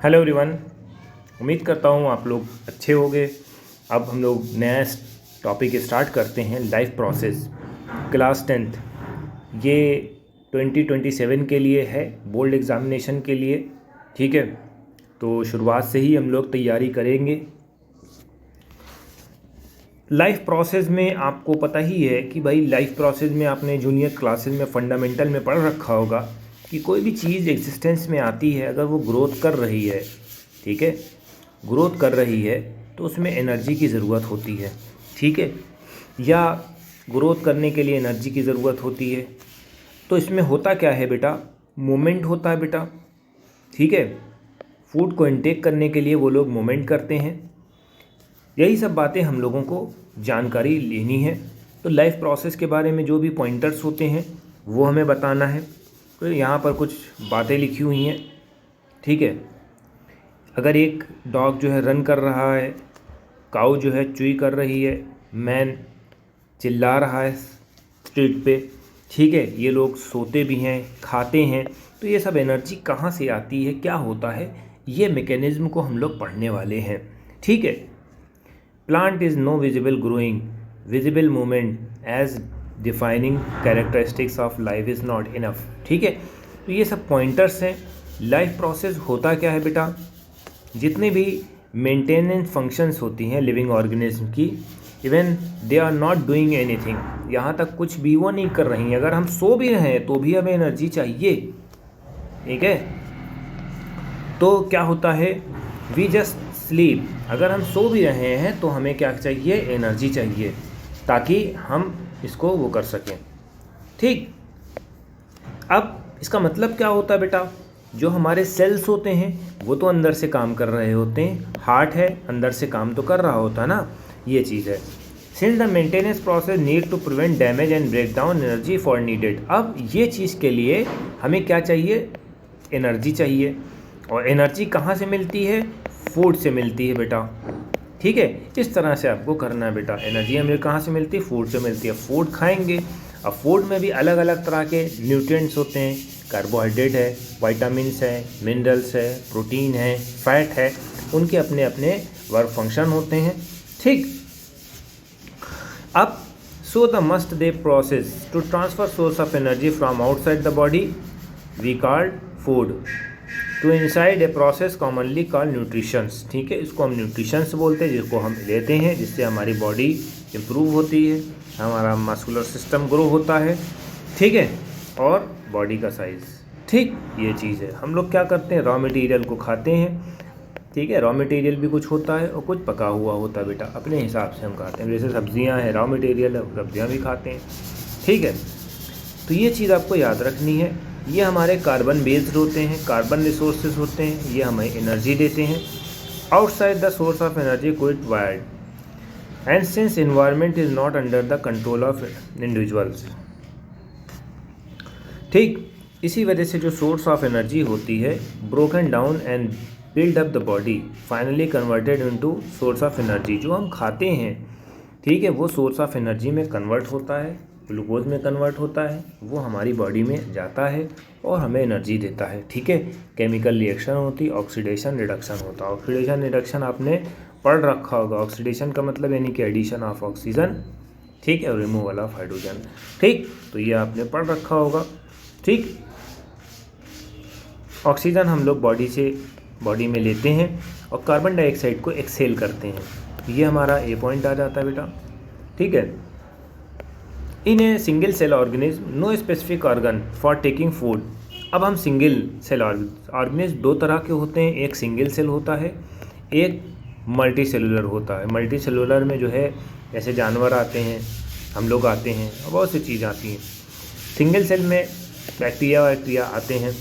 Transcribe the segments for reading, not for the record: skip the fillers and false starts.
Hello everyone. उम्मीद करता हूँ आप लोग अच्छे होंगे। अब हम लोग नया टॉपिक स्टार्ट करते हैं, लाइफ प्रोसेस क्लास 10th। ये 2027 के लिए है, बोर्ड एग्ज़ामिनेशन के लिए। ठीक है, तो शुरुआत से ही हम लोग तैयारी करेंगे। लाइफ प्रोसेस में आपको पता ही है कि भाई लाइफ प्रोसेस में आपने जूनियर क्लासेस में फंडामेंटल में पढ़ रखा होगा कि कोई भी चीज़ एग्जिस्टेंस में आती है, अगर वो ग्रोथ कर रही है, ठीक है, ग्रोथ कर रही है तो उसमें एनर्जी की ज़रूरत होती है। ठीक है, या ग्रोथ करने के लिए एनर्जी की ज़रूरत होती है। तो इसमें होता क्या है बेटा, मूवमेंट होता है बेटा। ठीक है, फूड को इनटेक करने के लिए वो लोग मूवमेंट करते हैं। यही सब बातें हम लोगों को जानकारी लेनी है। तो लाइफ प्रोसेस के बारे में जो भी पॉइंटर्स होते हैं वो हमें बताना है। तो यहाँ पर कुछ बातें लिखी हुई हैं। ठीक है, अगर एक डॉग जो है रन कर रहा है, काऊ जो है चुई कर रही है, मैन चिल्ला रहा है स्ट्रीट पे, ठीक है, ये लोग सोते भी हैं, खाते हैं। तो ये सब एनर्जी कहाँ से आती है, क्या होता है, ये मैकेनिज्म को हम लोग पढ़ने वाले हैं। ठीक है, plant is no visible growing, visible movement as defining characteristics of life is not enough. ठीक है, तो ये सब पॉइंटर्स हैं। लाइफ प्रोसेस होता क्या है बेटा, जितने भी मेंटेनेंस फंक्शंस होती हैं लिविंग ऑर्गेनिज्म की, even they are not doing anything, यहाँ तक कुछ भी वो नहीं कर रही हैं। अगर हम सो भी रहे हैं तो भी हमें एनर्जी चाहिए। ठीक है, तो क्या होता है, वी जस्ट स्लीप। अगर हम सो भी रहे हैं तो हमें क्या चाहिए, एनर्जी चाहिए, ताकि हम इसको वो कर सकें। ठीक, अब इसका मतलब क्या होता है बेटा, जो हमारे सेल्स होते हैं वो तो अंदर से काम कर रहे होते हैं, हार्ट है अंदर से काम तो कर रहा होता है ना, ये चीज़ है। Since the maintenance process need to prevent damage and break down energy for needed. अब ये चीज़ के लिए हमें क्या चाहिए, एनर्जी चाहिए। और एनर्जी कहाँ से मिलती है, फूड से मिलती है बेटा। ठीक है, इस तरह से आपको करना है बेटा। एनर्जी हमें कहाँ से मिलती है, फूड से मिलती है। फूड खाएंगे, अब फूड में भी अलग अलग तरह के न्यूट्रिएंट्स होते हैं। कार्बोहाइड्रेट है, विटामिन्स है, मिनरल्स है, प्रोटीन है, फैट है, उनके अपने अपने वर्क फंक्शन होते हैं। ठीक, अब so the must they process to transfer source of energy from outside the body we called food to inside a process commonly called nutritions. ठीक है, इसको हम न्यूट्रिशंस बोलते हैं, जिसको हम लेते हैं, जिससे हमारी बॉडी इम्प्रूव होती है, हमारा मस्कुलर सिस्टम ग्रो होता है। ठीक है, और बॉडी का साइज़। ठीक, ये चीज़ है। हम लोग क्या करते हैं, रॉ मटेरियल को खाते हैं। ठीक है, रॉ मटेरियल भी कुछ होता है और कुछ पका हुआ होता है बेटा, अपने हिसाब से हम खाते हैं। जैसे सब्जियां हैं, रॉ मटेरियल है, सब्जियां भी खाते हैं। ठीक है, तो ये चीज़ आपको याद रखनी है। ये हमारे कार्बन बेस्ड होते हैं, कार्बन रिसोर्सेज होते हैं, ये हमें एनर्जी देते हैं। Outside the source of energy quit wired and since environment is not under the control of individuals. ठीक, इसी वजह से जो सोर्स ऑफ एनर्जी होती है broken down and build up the body finally converted into source of energy. जो हम खाते हैं, ठीक है, वो सोर्स ऑफ एनर्जी में कन्वर्ट होता है, ग्लूकोज में कन्वर्ट होता है, वो हमारी बॉडी में जाता है और हमें एनर्जी देता है। ठीक है, केमिकल रिएक्शन होती है, ऑक्सीडेशन रिडक्शन होता है। ऑक्सीडेशन रिडक्शन आपने पढ़ रखा होगा। ऑक्सीडेशन का मतलब यानी कि एडिशन ऑफ ऑक्सीजन, ठीक है, और रिमूवल ऑफ हाइड्रोजन। ठीक, तो ये आपने पढ़ रखा होगा। ठीक, ऑक्सीजन हम लोग बॉडी में लेते हैं और कार्बन डाइऑक्साइड को एक्सेल करते हैं। ये हमारा ए पॉइंट आ जाता है बेटा। ठीक है, in a single cell organism no specific organ for taking food. अब हम सिंगल सेल ऑर्गेनिज्म दो तरह के होते हैं, एक सिंगल सेल होता है, एक मल्टी सेलुलर होता है। मल्टी सेलुलर में जो है जैसे जानवर आते हैं, हम लोग आते हैं, बहुत सी चीज़ आती हैं। सिंगल सेल में बैक्टीरिया आते हैं,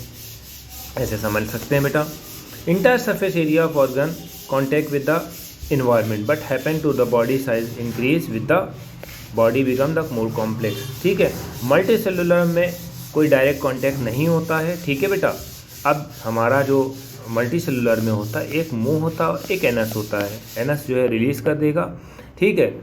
ऐसे समझ सकते हैं बेटा। Entire surface area of organ contact with the environment but happen to the body size increase with the body become the more complex. ठीक है, मल्टी सेलुलर में कोई डायरेक्ट कॉन्टैक्ट नहीं होता है। ठीक है बेटा, अब हमारा जो मल्टी सेलुलर में होता है, एक मुंह होता है, एक एनस होता है। एनस जो है रिलीज़ कर देगा, ठीक है,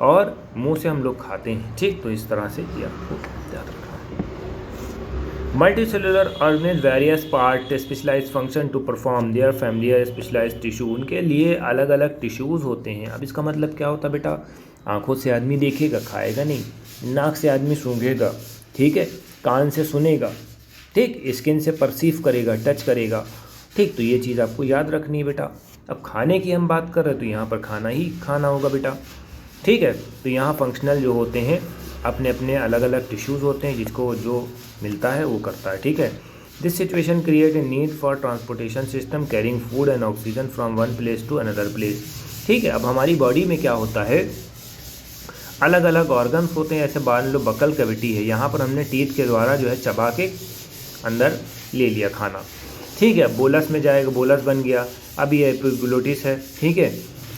और मुंह से हम लोग खाते हैं। ठीक, तो इस तरह से ये आपको याद रखना है। Multicellular organism various part specialize function to perform their familiar specialize tissue, उनके लिए अलग अलग टिश्यूज़ होते हैं। अब इसका मतलब क्या होता है बेटा, आँखों से आदमी देखेगा खाएगा नहीं, नाक से आदमी सूंघेगा, ठीक है, कान से सुनेगा, ठीक, स्किन से परसीव करेगा, टच करेगा, ठीक। तो ये चीज़ आपको याद रखनी है बेटा। अब खाने की हम बात कर रहे हैं तो यहाँ पर खाना ही खाना होगा बेटा, ठीक है। तो यहाँ फंक्शनल जो होते हैं अपने अपने अलग अलग टिश्यूज़ होते हैं, जिसको जो मिलता है वो करता है, ठीक है। This situation create a need for transportation system carrying food and oxygen from one place to another place, ठीक है। अब हमारी बॉडी में क्या होता है, अलग अलग ऑर्गन्स होते हैं। ऐसे मान लो बकल कैविटी है, यहाँ पर हमने टीथ के द्वारा जो है चबा के अंदर ले लिया खाना, ठीक है। बोलस में जाएगा, बोलस बन गया। अब ये एपिग्लोटिस है, ठीक है,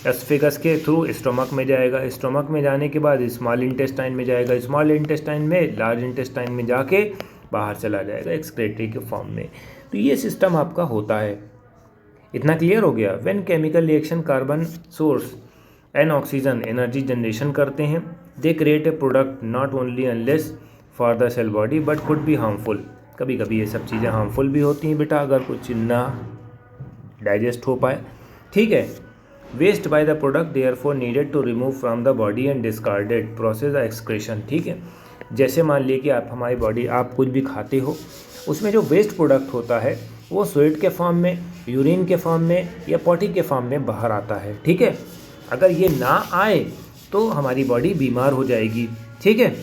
एस्फेगस के थ्रू स्टोमक में जाएगा, स्टोमक में जाने के बाद स्मॉल इंटेस्टाइन में जाएगा, स्मॉल इंटेस्टाइन में लार्ज इंटेस्टाइन में जाके बाहर चला जाएगा एक्सक्रेटरी के फॉर्म में। तो ये सिस्टम आपका होता है। इतना क्लियर हो गया। When chemical reaction carbon source and oxygen energy generation करते हैं, they create a product not only unless for the cell body but could be harmful. कभी कभी ये सब चीज़ें हार्मफुल भी होती हैं बेटा, अगर कुछ ना डाइजेस्ट हो पाए, ठीक है। Waste by the product therefore needed to remove from the body and discarded process the excretion, ठीक है। जैसे मान लीजिए कि आप हमारी बॉडी, आप कुछ भी खाते हो, उसमें जो वेस्ट प्रोडक्ट होता है वो स्वेट के फॉर्म में, यूरिन के फॉर्म में या पॉटी के फॉर्म में बाहर आता है, ठीक है। अगर ये ना आए तो हमारी बॉडी बीमार हो जाएगी, ठीक है।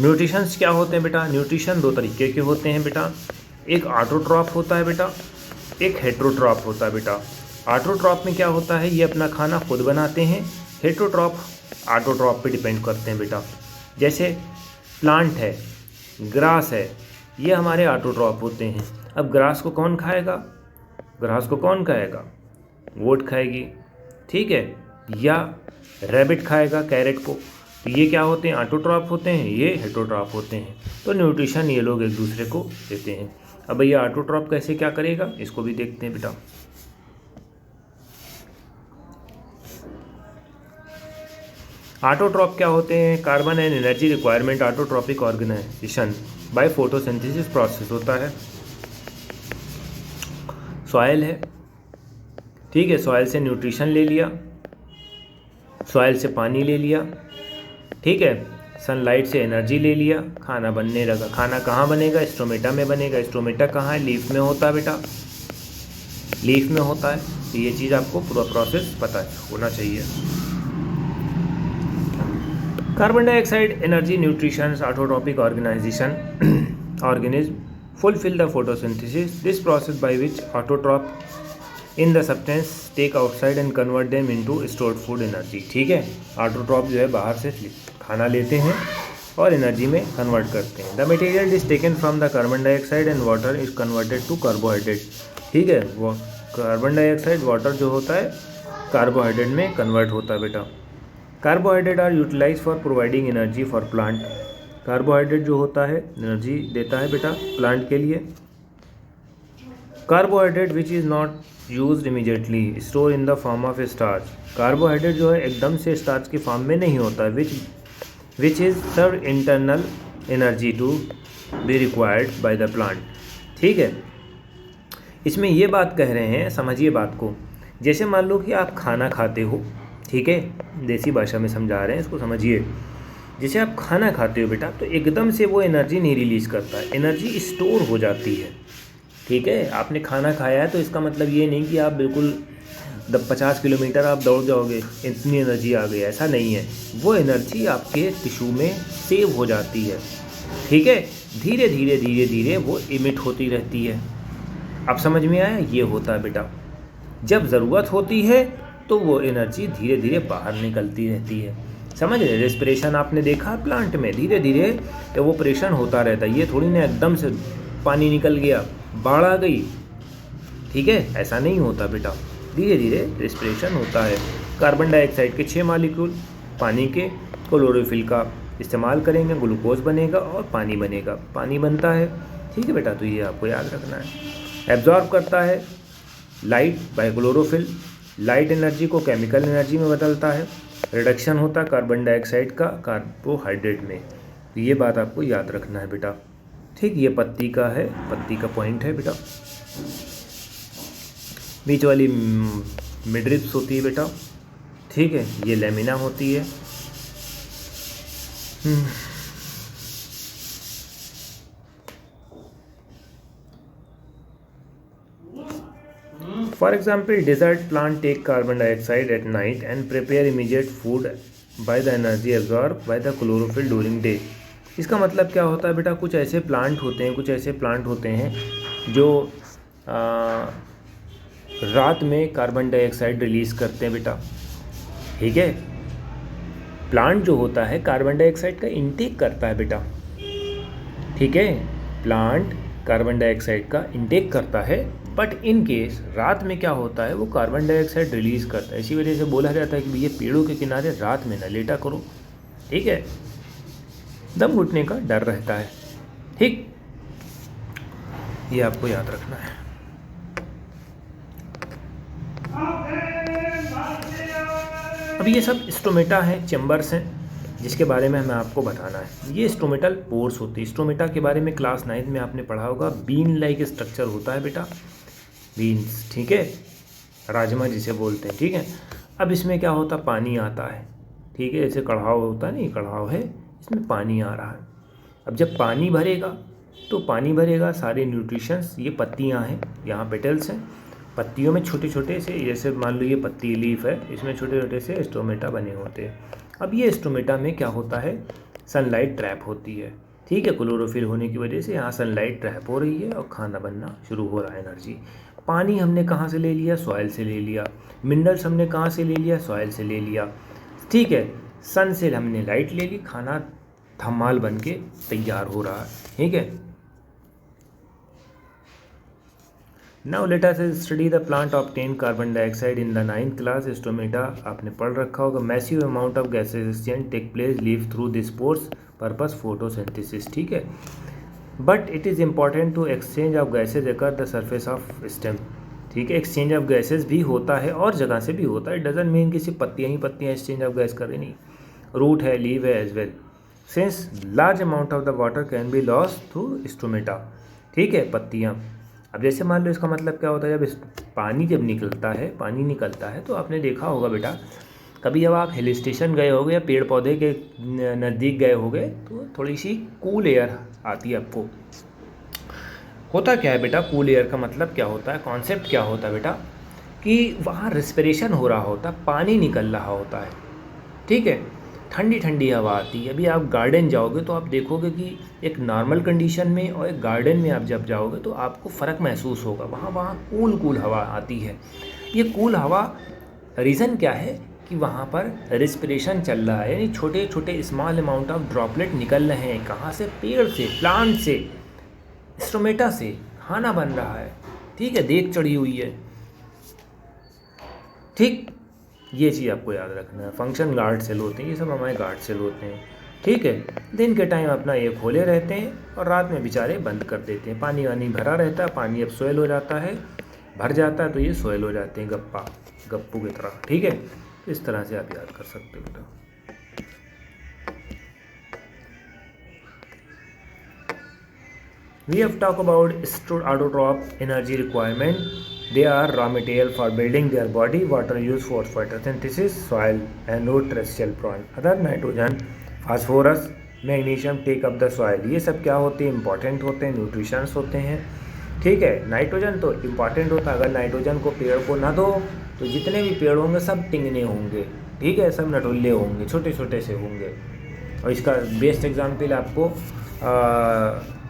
न्यूट्रिशंस क्या होते हैं बेटा, न्यूट्रिशन दो तरीके के होते हैं बेटा, एक ऑटोट्रॉफ होता है बेटा, एक हेट्रोट्रॉफ होता है बेटा। ऑटोट्रॉफ में क्या होता है, ये अपना खाना खुद बनाते हैं। हेट्रोट्रॉफ ऑटोट्रॉफ पे डिपेंड करते हैं बेटा। जैसे प्लांट है, ग्रास है, ये हमारे ऑटोट्रॉफ होते हैं। अब ग्रास को कौन खाएगा, ग्रास को कौन खाएगा, गोट खाएगी, ठीक है, या रैबिट खाएगा कैरेट को। तो ये क्या होते हैं, ऑटोट्रॉफ होते हैं, ये हेट्रोट्रॉफ होते हैं। तो न्यूट्रिशन ये लोग एक दूसरे को देते हैं। अब भैया ऑटोट्रॉफ कैसे क्या करेगा, इसको भी देखते हैं बेटा। ऑटोट्रॉफ क्या होते हैं, carbon and energy requirement autotrophic organization by photosynthesis process होता है। सॉइल है, ठीक है, सॉइल से न्यूट्रिशन ले लिया, सॉइल से पानी ले लिया, ठीक है, सनलाइट से एनर्जी ले लिया, खाना बनने लगा। खाना कहाँ बनेगा, स्टोमेटा में बनेगा। स्टोमेटा कहाँ है, लीफ में होता है बेटा, लीफ में होता है। तो ये चीज़ आपको पूरा प्रोसेस पता होना चाहिए। Carbon dioxide energy nutrition autotrophic organization organism fulfill the photosynthesis, this process by which autotroph in the substance take outside and convert them into stored food energy, ठीक है। ऑटोट्रॉप जो है बाहर से खाना लेते हैं और एनर्जी में कन्वर्ट करते हैं। The material is taken from the carbon dioxide and water is converted to carbohydrate, ठीक है। वो कार्बन डाइऑक्साइड वाटर जो होता है कार्बोहाइड्रेट में कन्वर्ट होता है बेटा। Carbohydrate are utilize for providing energy for plant, carbohydrate जो होता है एनर्जी देता है बेटा प्लांट के लिए। Carbohydrate which is not used immediately store in the form of starch, carbohydrate जो है एकदम से स्टार्च के फॉर्म में नहीं होता है। Which is serve internal energy to be required by the plant, ठीक है। इसमें ये बात कह रहे हैं, समझिए बात को। जैसे मान लो कि आप खाना खाते हो, ठीक है, देसी भाषा में समझा रहे हैं, इसको समझिए। जैसे आप खाना खाते हो बेटा, तो एकदम से वो एनर्जी नहीं रिलीज़ करता है, एनर्जी स्टोर हो जाती है, ठीक है। आपने खाना खाया है तो इसका मतलब ये नहीं कि आप बिल्कुल 50 किलोमीटर आप दौड़ जाओगे, इतनी एनर्जी आ गई, ऐसा नहीं है। वो एनर्जी आपके टिश्यू में सेव हो जाती है, ठीक है। धीरे धीरे धीरे धीरे वो इमिट होती रहती है। अब समझ में आया, ये होता है बेटा। जब ज़रूरत होती है तो वो एनर्जी धीरे धीरे बाहर निकलती रहती है, समझ रहे। रेस्पिरेशन आपने देखा प्लांट में, धीरे धीरे एवोपरेशन होता रहता है। ये थोड़ी ना एकदम से पानी निकल गया, बाढ़ आ गई, ठीक है, ऐसा नहीं होता बेटा। धीरे धीरे रेस्पिरेशन होता है। कार्बन डाइऑक्साइड के 6 मॉलिक्यूल, पानी के क्लोरोफिल का इस्तेमाल करेंगे, ग्लूकोज बनेगा और पानी बनेगा, पानी बनता है, ठीक है बेटा। तो ये आपको याद रखना है। एब्जॉर्ब करता है light by chlorophyll, light energy को केमिकल एनर्जी में बदलता है। रिडक्शन होता है कार्बन डाइऑक्साइड का कार्बोहाइड्रेट में। तो ये बात आपको याद रखना है बेटा। ठीक, ये पत्ती का है, पत्ती का पॉइंट है बेटा। बीच वाली मिडरिप्स होती है बेटा, ठीक है, ये लेमिना होती है। For example, desert plant take carbon dioxide at night and prepare immediate food by the energy absorbed by the chlorophyll during day। इसका मतलब क्या होता है बेटा, कुछ ऐसे प्लांट होते हैं जो रात में कार्बन डाइऑक्साइड रिलीज़ करते हैं बेटा, ठीक है। प्लांट जो होता है कार्बन डाइऑक्साइड का इंटेक करता है बेटा, ठीक है, प्लांट कार्बन डाइऑक्साइड का इंटेक करता है, बट इन केस रात में क्या होता है, वो कार्बन डाइऑक्साइड रिलीज़ करता है। इसी वजह से बोला जाता है कि ये पेड़ों के किनारे रात में ना लेटा करो, ठीक है, दम घुटने का डर रहता है, ठीक, ये आपको याद रखना है। अब ये सब स्टोमेटा हैं, चैम्बर्स हैं, जिसके बारे में हमें आपको बताना है। ये स्टोमेटल पोर्स होती है। स्टोमेटा के बारे में क्लास 9 में आपने पढ़ा होगा, बीन लाइक स्ट्रक्चर होता है बेटा, बीन्स, ठीक है, राजमा जिसे बोलते हैं, ठीक है। अब इसमें क्या होता है, पानी आता है, ठीक है, जैसे कढ़ाव होता है, नहीं कढ़ाव है, इसमें पानी आ रहा है। अब जब पानी भरेगा सारे न्यूट्रिशंस, ये पत्तियां हैं, यहाँ पेटल्स हैं, पत्तियों में छोटे छोटे से, जैसे मान लो ये पत्ती लीफ है, इसमें छोटे छोटे से स्टोमेटा बने होते हैं। अब ये स्टोमेटा में क्या होता है, सनलाइट ट्रैप होती है, ठीक है, क्लोरोफिल होने की वजह से यहाँ सनलाइट ट्रैप हो रही है और खाना बनना शुरू हो रहा है, एनर्जी। पानी हमने कहाँ से ले लिया, सॉइल से ले लिया। मिनरल्स हमने कहाँ से ले लिया, सॉइल से ले लिया, ठीक है। सन से हमने लाइट ले ली, खाना धमाल बन के तैयार हो रहा है, ठीक है। Now let us study the plant obtain carbon dioxide in the 9th class. Stomata आपने पढ़ रखा होगा। Massive amount of gases exchange take place leave through this pores purpose photosynthesis, ठीक है। But it is important to exchange of gases occur the surface of stem, ठीक है। Exchange of gases भी होता है और जगह से भी होता है, डजंट मीन कि सिर्फ पत्तियाँ ही पत्तियाँ एक्सचेंज ऑफ गैस कर रही, नहीं, रूट है, लीव है as well, since large amount of the water can be loss through stomata, ठीक है, पत्तियाँ। अब जैसे मान लो, इसका मतलब क्या होता है, जब पानी निकलता है तो आपने देखा होगा बेटा, कभी जब आप हिल स्टेशन गए होगे या पेड़ पौधे के नज़दीक गए होगे तो थोड़ी सी कूल एयर आती है आपको। होता क्या है बेटा, कूल एयर का मतलब क्या होता है, कॉन्सेप्ट क्या होता है बेटा, कि वहाँ रेस्पिरेशन हो रहा होता है, पानी निकल रहा होता है, ठीक है, ठंडी ठंडी हवा आती है। अभी आप गार्डन जाओगे तो आप देखोगे कि एक नॉर्मल कंडीशन में और एक गार्डन में आप जब जाओगे तो आपको फ़र्क महसूस होगा। वहाँ कूल हवा आती है। ये कूल हवा रीज़न क्या है कि वहाँ पर रेस्पिरेशन चल रहा है, यानी छोटे छोटे स्मॉल अमाउंट ऑफ ड्रॉपलेट निकल रहे हैं। कहाँ से, पेड़ से, प्लांट से, स्टोमेटा से खाना बन रहा है, ठीक है, देख चढ़ी हुई है, ठीक। ये चीज़ आपको याद रखना है। फंक्शन गार्ड सेल होते हैं, ये सब हमारे गार्ड सेल होते हैं, ठीक है। दिन के टाइम अपना ये खोले रहते हैं और रात में बेचारे बंद कर देते हैं। पानी वानी भरा रहता है, पानी अब सोयल हो जाता है, भर जाता है तो ये सोयल हो जाते हैं, गप्पू की तरह, ठीक है। इस तरह से आप याद कर सकते हो बेटा। We have talked about autotroph energy requirement. They are raw material for building their body, water used for photosynthesis, soil and root terrestrial plant. Other nitrogen, phosphorus, magnesium take up the soil. ये सब क्या होते हैं, important होते हैं, nutritions होते हैं, ठीक है। नाइट्रोजन तो इम्पॉर्टेंट होता है। अगर नाइट्रोजन को पेड़ को ना दो तो जितने भी पेड़ होंगे सब टिंगने होंगे, ठीक है, सब नटुल्ले होंगे, छोटे छोटे से होंगे। और इसका बेस्ट एग्जाम्पल आपको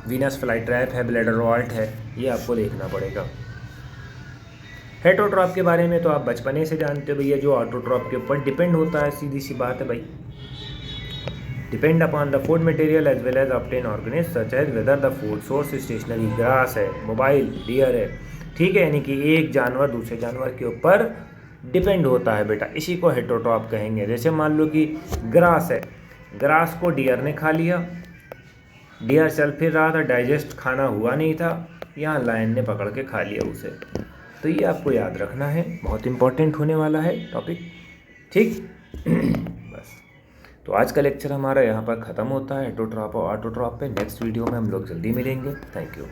वीनस फ्लाई ट्रैप है, ब्लैडर वॉल्ट है, ये आपको देखना पड़ेगा। हेटरोट्रॉप के बारे में तो आप बचपने से जानते हो भैया, जो ऑटोट्रॉप के ऊपर डिपेंड होता है, सीधी सी बात है भाई, depend upon the food material as well as obtain organism such as whether the food source stationary, grass है, मोबाइल, डियर है, ठीक है, यानी कि एक जानवर दूसरे जानवर के ऊपर डिपेंड होता है बेटा, इसी को हेटरोट्रॉप कहेंगे। जैसे मान लो कि ग्रास है, ग्रास को डियर ने खा लिया, डियर चल फिर रहा था, डाइजेस्ट खाना हुआ नहीं था, यहाँ लायन ने पकड़ के खा लिया उसे। तो ये आपको याद रखना है, बहुत इंपॉर्टेंट होने वाला है टॉपिक, ठीक। बस तो आज का लेक्चर हमारा यहाँ पर ख़त्म होता है ऑटोट्रॉप और ऑटोट्रॉप पे। नेक्स्ट वीडियो में हम लोग जल्दी मिलेंगे। Thank you.